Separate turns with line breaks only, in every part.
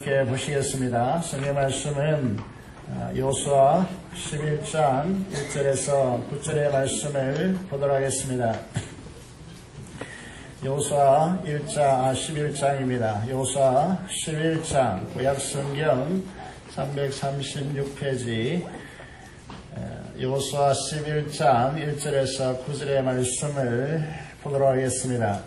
이렇게 보시겠습니다. 성경 말씀은 여호수아 11장 1절에서 9절의 말씀을 보도록 하겠습니다. 여호수아 11장입니다. 여호수아 11장 구약성경 336페이지 여호수아 11장 1절에서 9절의 말씀을 보도록 하겠습니다.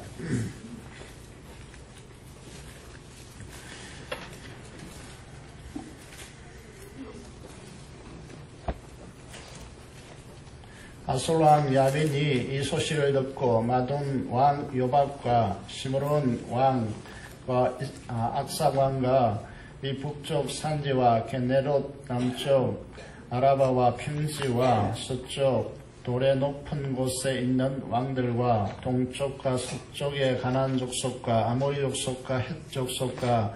아솔 왕 야빈이 이 소식을 듣고 마돈 왕 요밥과 시므론 왕과 악삭 왕과 이 북쪽 산지와 게네롯 남쪽 아라바와 평지와 서쪽 돌의 높은 곳에 있는 왕들과 동쪽과 서쪽의 가나안 족속과 아모리 족속과 헷 족속과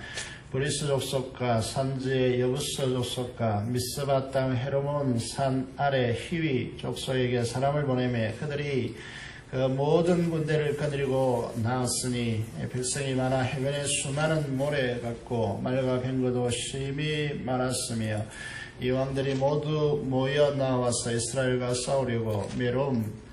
브리스 족속과 산지의 여부스 족속과 미스바 땅 헤르몬 산 아래 히위 족속에게 사람을 보내매 그들이 그 모든 군대를 거느리고 나왔으니 백성이 많아 해변에 수많은 모래 같고 말과 뱅거도 심히 많았으며 이 왕들이 모두 모여 나와서 이스라엘과 싸우려고 메롬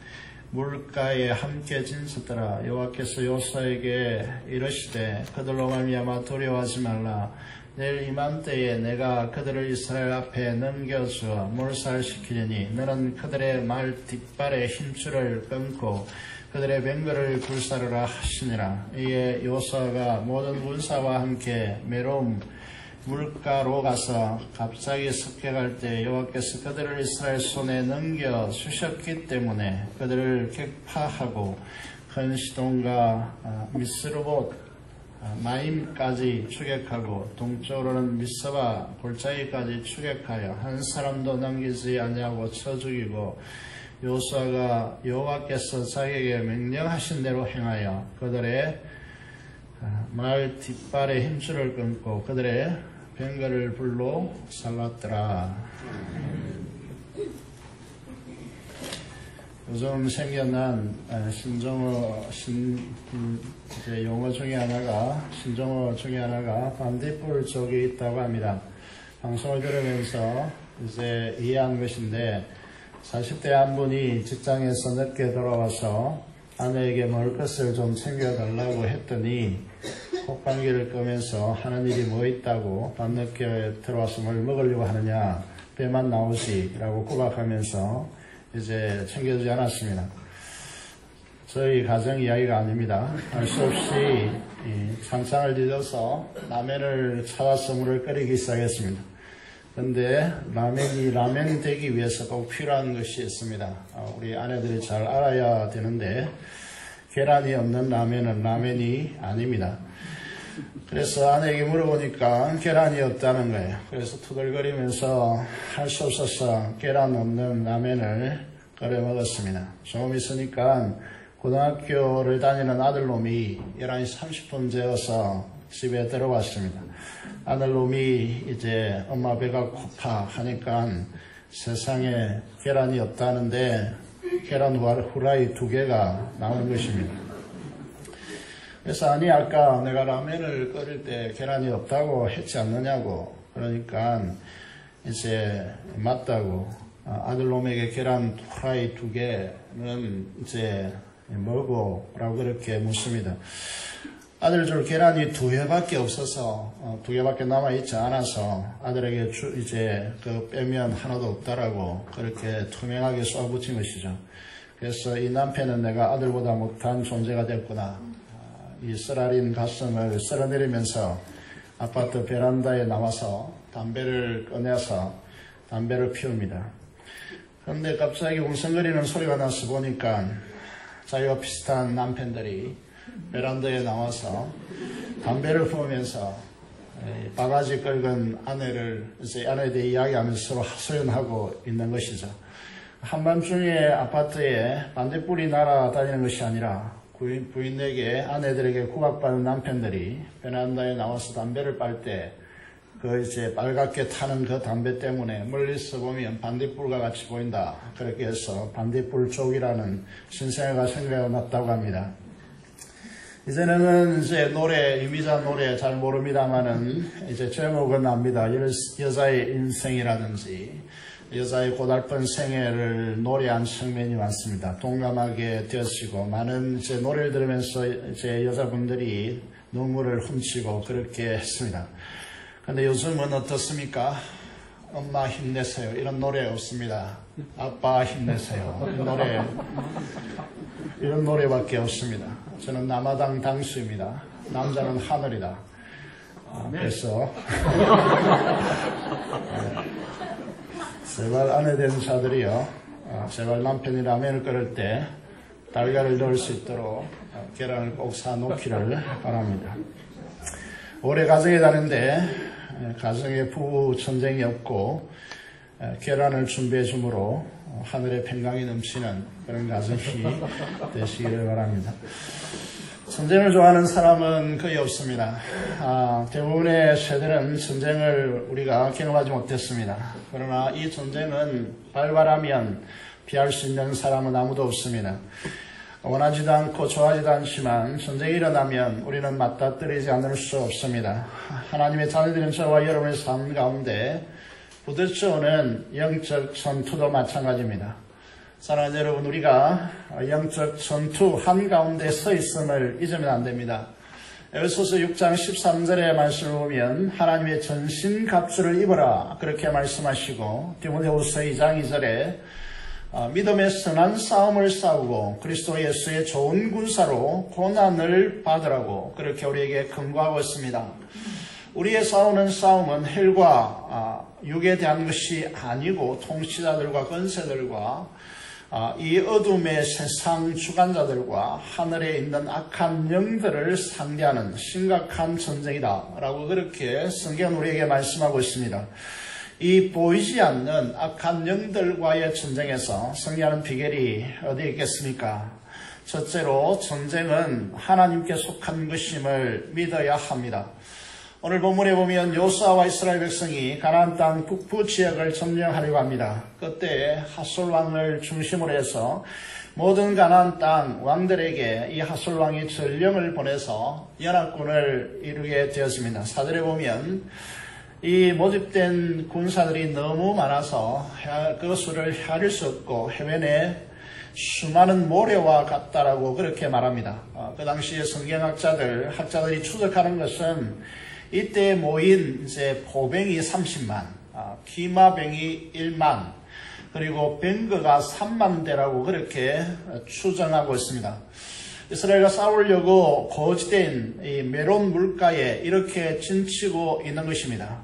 물가에 함께 진섰더라. 여호와께서 여호수아에게 이르시되 그들로 말미암아 두려워하지 말라. 내일 이맘때에 내가 그들을 이스라엘 앞에 넘겨주어 몰살시키리니 너는 그들의 말 뒷발의 힘줄을 끊고 그들의 뱅거를 불사르라 하시니라. 이에 여호수아가 모든 군사와 함께 메롬 물가로 가서 갑자기 습격할 때 여호와께서 그들을 이스라엘 손에 넘겨 주셨기 때문에 그들을 격파하고 큰 시돈과 미스르봇 마임까지 추격하고 동쪽으로는 미스바 골짜기까지 추격하여 한 사람도 남기지 아니하고 쳐 죽이고 여호수아가 여호와께서 자기에게 명령하신 대로 행하여 그들의 말 뒷발의 힘줄을 끊고 그들의 뱅거를 불로 살랐더라. 요즘 생겨난 용어 중에 하나가 신종어 중에 하나가 반딧불 쪽이 있다고 합니다. 방송을 들으면서 이제 이해한 것인데 40대 한 분이 직장에서 늦게 돌아와서 아내에게 먹을 것을 좀 챙겨달라고 했더니 콧방귀를 끄면서 하는 일이 뭐 있다고 밤늦게 들어와서 뭘 먹으려고 하느냐 배만 나오지 라고 구박하면서 이제 챙겨주지 않았습니다. 저희 가정 이야기가 아닙니다. 알 수 없이 상상을 뒤져서 라면을 찾아서 물을 끓이기 시작했습니다. 그런데 라면이 되기 위해서 꼭 필요한 것이 있습니다. 우리 아내들이 잘 알아야 되는데 계란이 없는 라면은 라면이 아닙니다. 그래서 아내에게 물어보니까 계란이 없다는 거예요. 그래서 투덜거리면서 할 수 없어서 계란 없는 라면을 끓여 먹었습니다. 조금 있으니까 고등학교를 다니는 아들놈이 11시 30분 되어서 집에 들어왔습니다. 아들놈이 이제 엄마 배가 고파 하니까 세상에 계란이 없다는데 계란 후라이 2개가 나온 것입니다. 그래서 아니 아까 내가 라면을 끓일 때 계란이 없다고 했지 않느냐고 그러니까 이제 맞다고 아들놈에게 계란 후라이 2개는 이제 뭐고 라고 그렇게 묻습니다. 아들 줄 계란이 2개밖에 없어서 2개밖에 남아있지 않아서 아들에게 이제 그 빼면 하나도 없다라고 그렇게 투명하게 쏘아붙인 것이죠. 그래서 이 남편은 내가 아들보다 못한 존재가 됐구나. 이 쓰라린 가슴을 쓸어내리면서 아파트 베란다에 나와서 담배를 꺼내서 담배를 피웁니다. 그런데 갑자기 웅성거리는 소리가 나서 보니까 자기와 비슷한 남편들이 베란다에 나와서 담배를 피우면서 바가지 긁은 아내에 대해 이야기하면서 서로 하소연하고 있는 것이죠. 한밤중에 아파트에 반딧불이 날아다니는 것이 아니라 부인에게 아내들에게 구박받는 남편들이 베란다에 나와서 담배를 빨 때 그 이제 빨갛게 타는 그 담배 때문에 멀리서 보면 반딧불과 같이 보인다. 그렇게 해서 반딧불 쪽이라는 신생아가 생겨났다고 합니다. 이제는 이제 노래, 유미자 노래 잘 모릅니다만은 이제 제목은 압니다. 여자의 인생이라든지 여자의 고달픈 생애를 노래한 청년이 많습니다. 동감하게 되어지고 많은 이제 노래를 들으면서 이제 여자분들이 눈물을 훔치고 그렇게 했습니다. 근데 요즘은 어떻습니까? 엄마 힘내세요. 이런 노래 없습니다. 아빠 힘내세요. 이런 노래밖에 없습니다. 저는 남아당 당수입니다. 남자는 하늘이다. 그래서 제발 아내 된 자들이요, 제발 남편이 라면을 끓일 때 달걀을 넣을 수 있도록 계란을 꼭 사놓기를 바랍니다. 올해 가정에 가는데 가정에 부부 전쟁이 없고 계란을 준비해 주므로 하늘의 평강이 넘치는 그런 가정이 되시기를 바랍니다. 전쟁을 좋아하는 사람은 거의 없습니다. 대부분의 세대는 전쟁을 우리가 경험하지 못했습니다. 그러나 이 전쟁은 발발하면 피할 수 있는 사람은 아무도 없습니다. 원하지도 않고 좋아하지도 않지만 전쟁이 일어나면 우리는 맞닥뜨리지 않을 수 없습니다. 하나님의 자녀들인 저와 여러분의 삶 가운데 부딪혀오는 영적 전투도 마찬가지입니다. 사랑하는 여러분, 우리가 영적 전투 한가운데 서 있음을 잊으면 안 됩니다. 에베소서 6장 13절의 말씀을 보면 하나님의 전신갑주를 입어라 그렇게 말씀하시고, 디모데후서 2장 2절에 믿음의 선한 싸움을 싸우고 그리스도 예수의 좋은 군사로 고난을 받으라고 그렇게 우리에게 권고하고 있습니다. 우리의 싸우는 싸움은 혈과 육에 대한 것이 아니고 통치자들과 권세들과 이 어둠의 세상 주관자들과 하늘에 있는 악한 영들을 상대하는 심각한 전쟁이다 라고 그렇게 성경은 우리에게 말씀하고 있습니다. 이 보이지 않는 악한 영들과의 전쟁에서 승리하는 비결이 어디에 있겠습니까? 첫째로 전쟁은 하나님께 속한 것임을 믿어야 합니다. 오늘 본문에 보면 요수아와 이스라엘 백성이 가나안 땅 북부 지역을 점령하려고 합니다. 그때 핫솔 왕을 중심으로 해서 모든 가나안 땅 왕들에게 이 핫솔 왕이 전령을 보내서 연합군을 이루게 되었습니다. 4절에 보면 이 모집된 군사들이 너무 많아서 그 수를 헤아릴 수 없고 해변에 수많은 모래와 같다라고 그렇게 말합니다. 그 당시에 학자들이 추적하는 것은 이때 모인 이제 포병이 30만, 기마병이 1만, 그리고 병거가 3만 대라고 그렇게 추정하고 있습니다. 이스라엘과 싸우려고 고지된 이 메론 물가에 이렇게 진치고 있는 것입니다.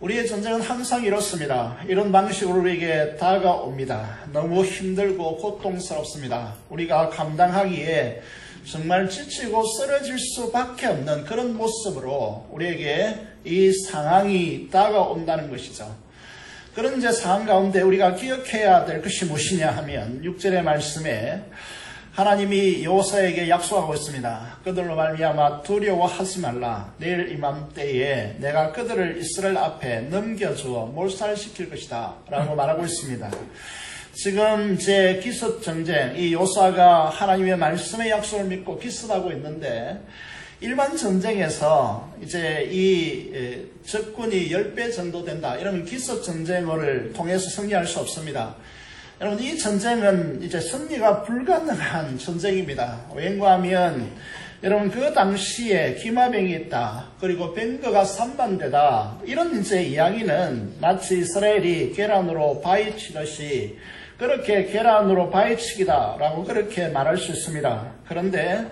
우리의 전쟁은 항상 이렇습니다. 이런 방식으로 우리에게 다가옵니다. 너무 힘들고 고통스럽습니다. 우리가 감당하기에 정말 지치고 쓰러질 수밖에 없는 그런 모습으로 우리에게 이 상황이 다가온다는 것이죠. 그런 이제 상황 가운데 우리가 기억해야 될 것이 무엇이냐 하면 6절의 말씀에 하나님이 여호수아에게 약속하고 있습니다. 그들로 말미암아 두려워하지 말라. 내일 이맘때에 내가 그들을 이스라엘 앞에 넘겨주어 몰살시킬 것이다 라고 말하고 있습니다. 지금 이제 기습 전쟁, 이 요수아가 하나님의 말씀의 약속을 믿고 기습하고 있는데, 일반 전쟁에서 이제 이 적군이 10배 정도 된다. 이러면 기습 전쟁을 통해서 승리할 수 없습니다. 여러분, 이 전쟁은 이제 승리가 불가능한 전쟁입니다. 왠가 하면 여러분 그 당시에 기마병이 있다. 그리고 병거가 3만 대다. 이런 이제 이야기는 마치 이스라엘이 계란으로 바위치듯이 그렇게 계란으로 바위치기다라고 그렇게 말할 수 있습니다. 그런데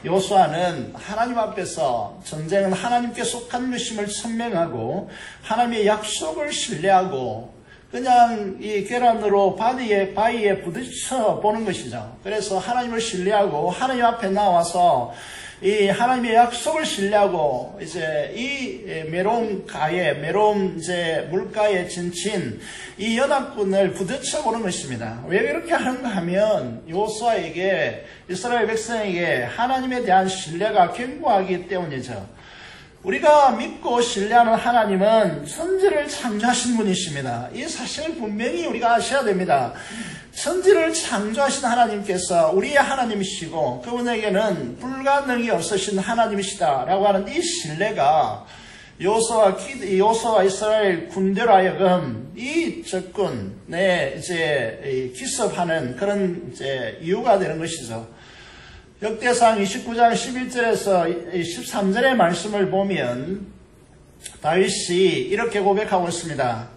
요수아는 하나님 앞에서 전쟁은 하나님께 속한 것임을 천명하고 하나님의 약속을 신뢰하고 그냥 이 계란으로 바위에 부딪혀 보는 것이죠. 그래서 하나님을 신뢰하고 하나님 앞에 나와서 이 하나님의 약속을 신뢰하고 이제 이 메론 이제 물가에 진친 이 연합군을 부딪혀 보는 것입니다. 왜 그렇게 하는가 하면 요수아에게 이스라엘 백성에게 하나님에 대한 신뢰가 견고하기 때문이죠. 우리가 믿고 신뢰하는 하나님은 천지를 창조하신 분이십니다. 이 사실을 분명히 우리가 아셔야 됩니다. 천지를 창조하신 하나님께서 우리의 하나님이시고 그분에게는 불가능이 없으신 하나님이시다라고 하는 이 신뢰가 요소와 이스라엘 군대로 하여금 이 적군에 이제 기습하는 그런 이제 이유가 되는 것이죠. 역대상 29장 11절에서 13절의 말씀을 보면 다윗이 이렇게 고백하고 있습니다.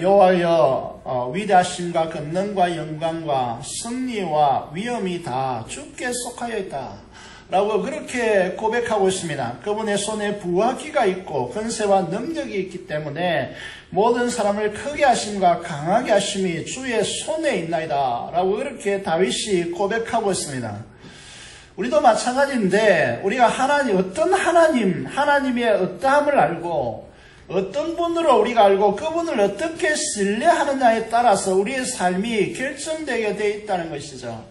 여호와여 위대하심과 권능과 영광과 승리와 위엄이 다 주께 속하여 있다 라고 그렇게 고백하고 있습니다. 그분의 손에 부와 기가 있고 권세와 능력이 있기 때문에 모든 사람을 크게 하심과 강하게 하심이 주의 손에 있나이다 라고 그렇게 다윗이 고백하고 있습니다. 우리도 마찬가지인데 우리가 어떤 하나님의 어떠함을 알고 어떤 분으로 우리가 알고 그분을 어떻게 신뢰하느냐에 따라서 우리의 삶이 결정되게 되어 있다는 것이죠.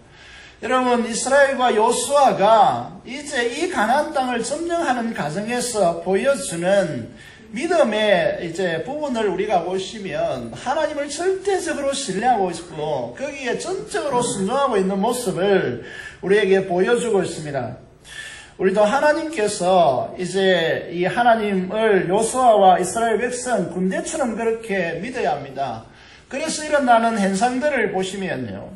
여러분, 이스라엘과 요수아가 이제 이 가나안 땅을 점령하는 과정에서 보여주는 믿음의 이제 부분을 우리가 보시면 하나님을 절대적으로 신뢰하고 있고 거기에 전적으로 순종하고 있는 모습을 우리에게 보여주고 있습니다. 우리도 하나님께서 이제 이 하나님을 요수아와 이스라엘 백성 군대처럼 그렇게 믿어야 합니다. 그래서 일어나는 현상들을 보시면요.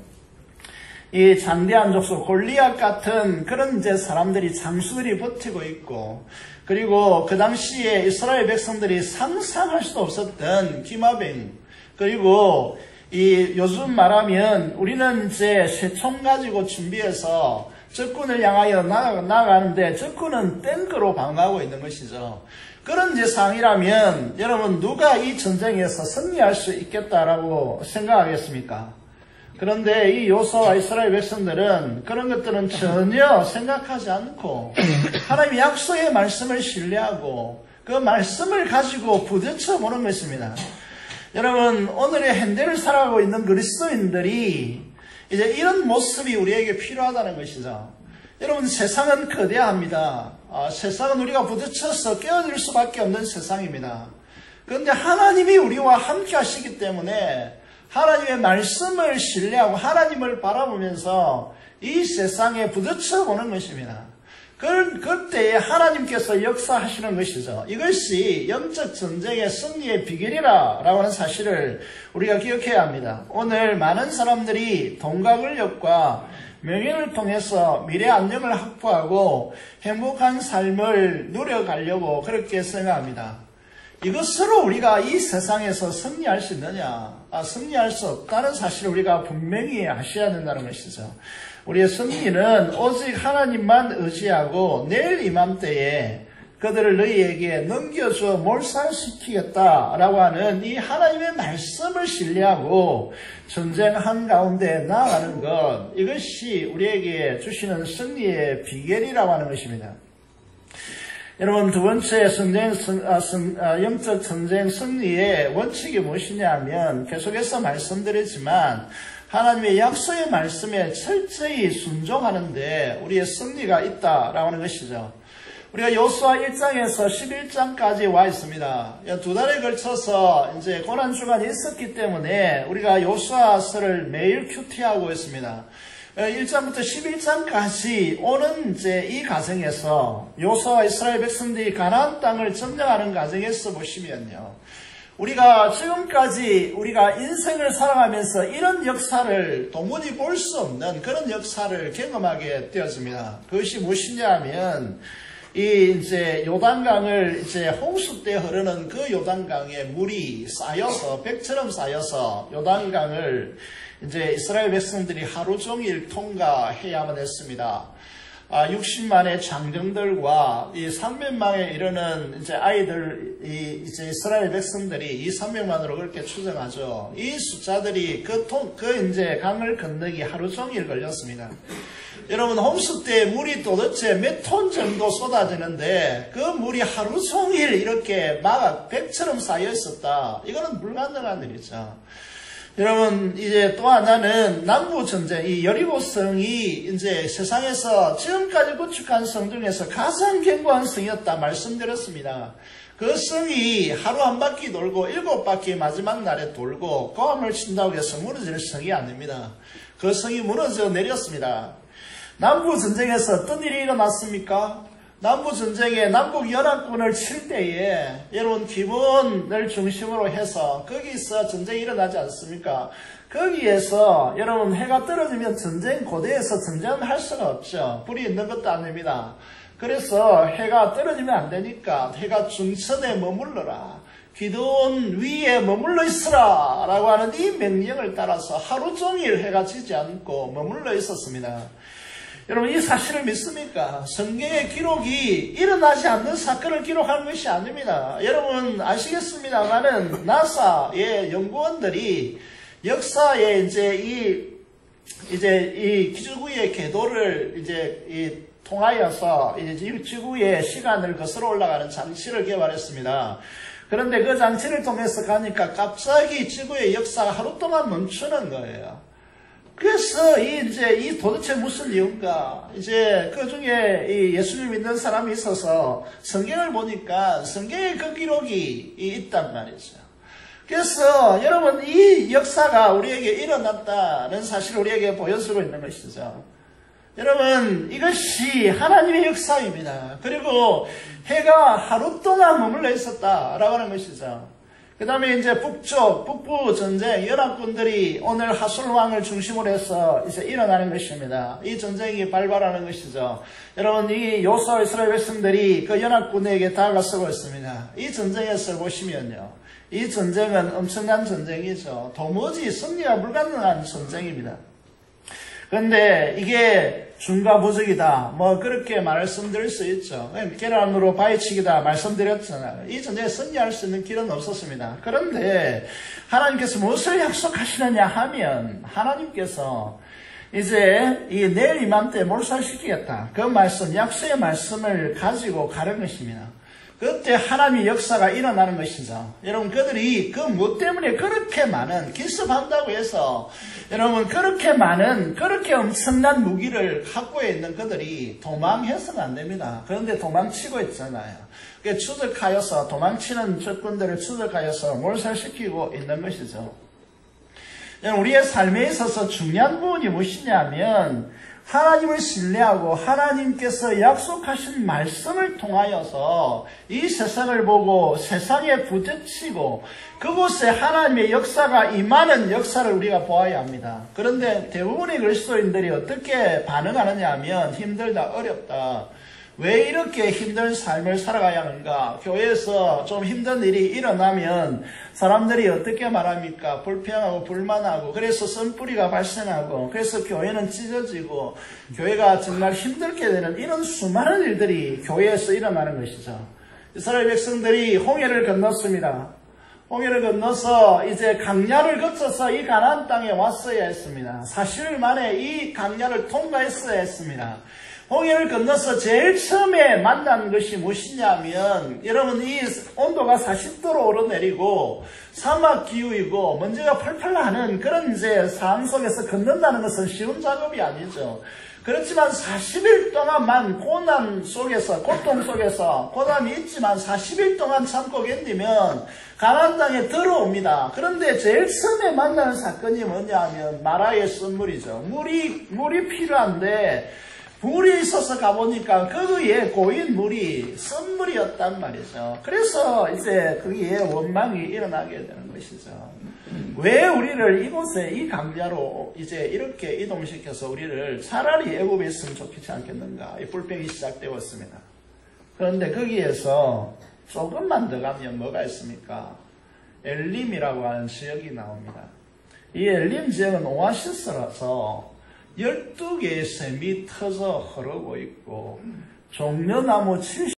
이 장대한 족속 골리앗 같은 그런 이제 사람들이 장수들이 버티고 있고 그리고 그 당시에 이스라엘 백성들이 상상할 수도 없었던 기마병 그리고 이 요즘 말하면 우리는 이제 쇠총 가지고 준비해서 적군을 향하여 나아가는데 적군은 탱크로 방어하고 있는 것이죠. 그런 이제 상황이라면 여러분 누가 이 전쟁에서 승리할 수 있겠다라고 생각하겠습니까? 그런데 이 요수아와 이스라엘 백성들은 그런 것들은 전혀 생각하지 않고 하나님의 약속의 말씀을 신뢰하고 그 말씀을 가지고 부딪혀 보는 것입니다. 여러분 오늘의 현대를 살아가고 있는 그리스도인들이 이제 이런 모습이 우리에게 필요하다는 것이죠. 여러분 세상은 거대합니다. 세상은 우리가 부딪혀서 깨어질 수밖에 없는 세상입니다. 그런데 하나님이 우리와 함께 하시기 때문에 하나님의 말씀을 신뢰하고 하나님을 바라보면서 이 세상에 부딪혀 보는 것입니다. 그때에 하나님께서 역사하시는 것이죠. 이것이 영적 전쟁의 승리의 비결이라고 하는 사실을 우리가 기억해야 합니다. 오늘 많은 사람들이 돈과 권력과 명예를 통해서 미래 안정을 확보하고 행복한 삶을 누려가려고 그렇게 생각합니다. 이것으로 우리가 이 세상에서 승리할 수 있느냐? 승리할 수 없다는 사실을 우리가 분명히 아셔야 된다는 것이죠. 우리의 승리는 오직 하나님만 의지하고 내일 이맘때에 그들을 너희에게 넘겨줘 몰살시키겠다라고 하는 이 하나님의 말씀을 신뢰하고 전쟁 한가운데 나아가는 것, 이것이 우리에게 주시는 승리의 비결이라고 하는 것입니다. 여러분 두 번째 영적 전쟁 승리의 원칙이 무엇이냐 하면 계속해서 말씀드리지만 하나님의 약속의 말씀에 철저히 순종하는데 우리의 승리가 있다라고 하는 것이죠. 우리가 요수아 1장에서 11장까지 와 있습니다. 두 달에 걸쳐서 이제 고난주간이 있었기 때문에 우리가 요수아서를 매일 큐티하고 있습니다. 1장부터 11장까지 오는 이제 이 과정에서 요수아와 이스라엘 백성들이 가나안 땅을 점령하는 과정에서 보시면요. 우리가 지금까지 우리가 인생을 살아가면서 이런 역사를 도무지 볼 수 없는 그런 역사를 경험하게 되었습니다. 그것이 무엇이냐 하면 이제 요단강을 이제 홍수 때 흐르는 그 요단강에 물이 쌓여서 벽처럼 쌓여서 요단강을 이제 이스라엘 백성들이 하루 종일 통과해야만 했습니다. 60만의 장정들과 이 300만에 이르는 이제 아이들, 이제 이스라엘 백성들이 이 300만으로 그렇게 추정하죠. 이 숫자들이 이제 강을 건너기 하루 종일 걸렸습니다. 여러분, 홍수 때 물이 도대체 몇 톤 정도 쏟아지는데 그 물이 하루 종일 이렇게 막 벽처럼 쌓여 있었다. 이거는 불가능한 일이죠. 여러분, 이제 또 하나는 남부전쟁, 이 여리고성이 이제 세상에서 지금까지 구축한 성 중에서 가장 견고한 성이었다 말씀드렸습니다. 그 성이 하루 한 바퀴 돌고 7바퀴 마지막 날에 돌고 고함을 친다고 해서 무너지는 성이 아닙니다. 그 성이 무너져 내렸습니다. 남부전쟁에서 어떤 일이 일어났습니까? 남부전쟁에 남북연합군을 칠 때에 여러분 기본을 중심으로 해서 거기서 전쟁이 일어나지 않습니까? 거기에서 여러분 해가 떨어지면 고대에서 전쟁을 할 수가 없죠. 불이 있는 것도 아닙니다. 그래서 해가 떨어지면 안 되니까 해가 중천에 머물러라. 기드온 위에 머물러 있으라 라고 하는 이 명령을 따라서 하루 종일 해가 지지 않고 머물러 있었습니다. 여러분 이 사실을 믿습니까? 성경의 기록이 일어나지 않는 사건을 기록하는 것이 아닙니다. 여러분 아시겠습니다만은 나사의 연구원들이 역사에 이제 이 지구의 궤도를 통하여서 이제 지구의 시간을 거슬러 올라가는 장치를 개발했습니다. 그런데 그 장치를 통해서 가니까 갑자기 지구의 역사가 하루 동안 멈추는 거예요. 그래서 이 도대체 무슨 이유인가? 이제 그 중에 이 예수님 믿는 사람이 있어서 성경을 보니까 성경에 그 기록이 있단 말이죠. 그래서 여러분 이 역사가 우리에게 일어났다는 사실을 우리에게 보여주고 있는 것이죠. 여러분 이것이 하나님의 역사입니다. 그리고 해가 하루 동안 머물러 있었다라고 하는 것이죠. 그 다음에 이제 북부 전쟁, 연합군들이 오늘 하술왕을 중심으로 해서 이제 일어나는 것입니다. 이 전쟁이 발발하는 것이죠. 여러분, 이 요수아 이스라엘 백성들이 그 연합군에게 다가서고 있습니다. 이 전쟁에서 보시면요. 이 전쟁은 엄청난 전쟁이죠. 도무지 승리가 불가능한 전쟁입니다. 그런데 이게 중과부적이다. 그렇게 말씀드릴 수 있죠. 계란으로 바위치기다 말씀드렸잖아요. 이 전쟁에 승리할 수 있는 길은 없었습니다. 그런데 하나님께서 무엇을 약속하시느냐 하면 하나님께서 이제 이 내일 이맘때 몰살시키겠다. 그 말씀, 약속의 말씀을 가지고 가는 것입니다. 그때 하나님의 역사가 일어나는 것이죠. 여러분 그들이 그 무엇 때문에 그렇게 많은 기습한다고 해서 여러분 그렇게 엄청난 무기를 갖고 있는 그들이 도망해서는 안 됩니다. 그런데 도망치고 있잖아요. 추적하여서 도망치는 적군들을 추적하여서 몰살시키고 있는 것이죠. 우리의 삶에 있어서 중요한 부분이 무엇이냐면 하나님을 신뢰하고 하나님께서 약속하신 말씀을 통하여서 이 세상을 보고 세상에 부딪히고 그곳에 하나님의 역사가 임하는 역사를 우리가 보아야 합니다. 그런데 대부분의 그리스도인들이 어떻게 반응하느냐 하면 힘들다, 어렵다. 왜 이렇게 힘든 삶을 살아가야 하는가? 교회에서 좀 힘든 일이 일어나면 사람들이 어떻게 말합니까? 불평하고 불만하고 그래서 쓴뿌리가 발생하고 그래서 교회는 찢어지고 교회가 정말 힘들게 되는 이런 수많은 일들이 교회에서 일어나는 것이죠. 이스라엘 백성들이 홍해를 건넜습니다. 홍해를 건너서 이제 강야를 거쳐서 이 가나안 땅에 왔어야 했습니다. 40일 만에 이 강야를 통과했어야 했습니다. 홍해를 건너서 제일 처음에 만난 것이 무엇이냐면 여러분 이 온도가 40도로 오르내리고 사막 기후이고 먼지가 펄펄 나는 그런 이제 상황 속에서 건넌다는 것은 쉬운 작업이 아니죠. 그렇지만 40일 동안만 고난 속에서 고통 속에서 고난이 있지만 40일 동안 참고 견디면 가나안 땅에 들어옵니다. 그런데 제일 처음에 만나는 사건이 뭐냐 하면 마라의 썬물이죠. 물이 필요한데 물이 있어서 가보니까 거기에 고인 물이 썬물이었단 말이죠. 그래서 이제 거기에 원망이 일어나게 되는 것이죠. 왜 우리를 이곳에 이 강야로 이제 이렇게 이동시켜서 우리를 차라리 애굽에 있으면 좋겠지 않겠는가. 이 불평이 시작되었습니다. 그런데 거기에서 조금만 더 가면 뭐가 있습니까? 엘림이라고 하는 지역이 나옵니다. 이 엘림 지역은 오아시스라서 12개의 샘이 터져 흐르고 있고 종려나무 70